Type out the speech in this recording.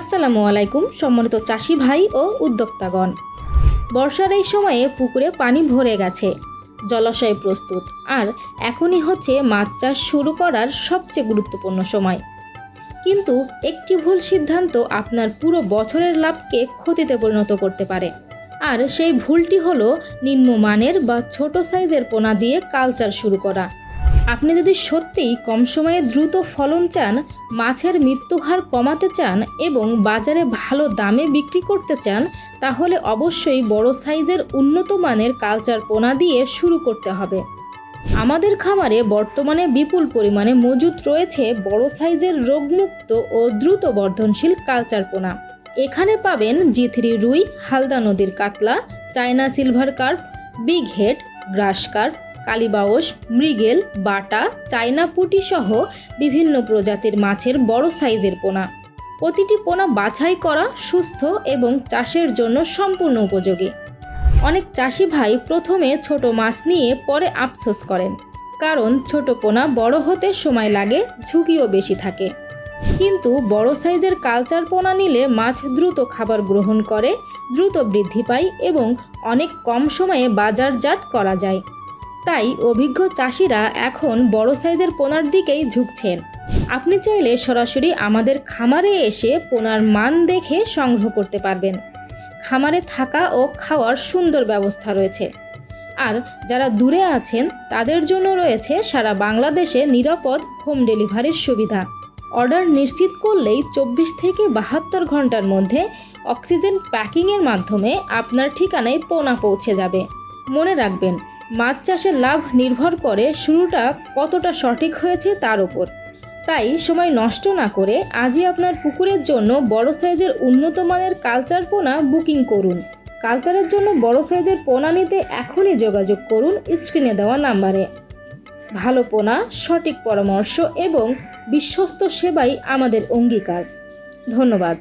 আসসালামু আলাইকুম সম্মানিত চাষি ভাই ও উদ্যোক্তাগণ। বর্ষার এই সময়ে পুকুরে পানি ভরে গেছে, জলাশয় প্রস্তুত, আর এখনই হচ্ছে মাছ চাষ শুরু করার সবচেয়ে গুরুত্বপূর্ণ সময়। কিন্তু একটি ভুল সিদ্ধান্ত আপনার পুরো বছরের লাভকে ক্ষতিতে পরিণত করতে পারে। আর সেই ভুলটি হলো নিম্নমানের বা ছোট সাইজের পোনা দিয়ে কালচার শুরু করা। আপনি যদি সত্যিই কম সময়ে দ্রুত ফলন চান, মাছের মৃত্যুহার কমাতে চান এবং বাজারে ভালো দামে বিক্রি করতে চান, তাহলে অবশ্যই বড় সাইজের উন্নত মানের কালচার পোনা দিয়ে শুরু করতে হবে। আমাদের খামারে বর্তমানে বিপুল পরিমাণে মজুদ রয়েছে বড় সাইজের রোগমুক্ত ও দ্রুত বর্ধনশীল কালচার পোনা। এখানে পাবেন G3 রুই, হালদা নদীর কাতলা, China silver carp, big head, grass carp, কালীবাউস, মৃগেল, বাটা, চায়না পুঁটি সহ বিভিন্ন প্রজাতির মাছের বড় সাইজের পোনা। প্রতিটি পোনা বাছাই করা, সুস্থ এবং চাষের জন্য সম্পূর্ণ উপযোগী। অনেক চাষি ভাই প্রথমে ছোট মাছ নিয়ে পরে আফসোস করেন, কারণ ছোট পোনা বড় হতে সময় লাগে, ঝুঁকিও বেশি থাকে। কিন্তু বড় সাইজের কালচার পোনা নিলে মাছ দ্রুত খাবার গ্রহণ করে, দ্রুত বৃদ্ধি পায় এবং অনেক কম সময়ে বাজারজাত করা যায়। তাই অভিজ্ঞ চাষিরা এখন বড় সাইজের পোনার দিকেই ঝুঁকছেন। আপনি চাইলে সরাসরি আমাদের খামারে এসে পোনার মান দেখে সংগ্রহ করতে পারবেন। খামারে থাকা ও খাওয়ার সুন্দর ব্যবস্থা রয়েছে। আর যারা দূরে আছেন তাদের জন্য রয়েছে সারা বাংলাদেশে নিরাপদ হোম ডেলিভারির সুবিধা। অর্ডার নিশ্চিত করলেই 24 থেকে 72 ঘন্টার মধ্যে অক্সিজেন প্যাকিংয়ের মাধ্যমে আপনার ঠিকানায় পোনা পৌঁছে যাবে। মনে রাখবেন, মাছ চাষের লাভ নির্ভর করে শুরুটা কতটা সঠিক হয়েছে তার উপর। তাই সময় নষ্ট না করে আজই আপনার পুকুরের জন্য বড় সাইজের উন্নত মানের কালচার পোনা বুকিং করুন। কালচারের জন্য বড় সাইজের পোনা নিতে এখনই যোগাযোগ করুন স্ক্রিনে দেওয়া নাম্বারে। ভালো পোনা, সঠিক পরামর্শ এবং বিশ্বস্ত সেবাই আমাদের অঙ্গীকার। ধন্যবাদ।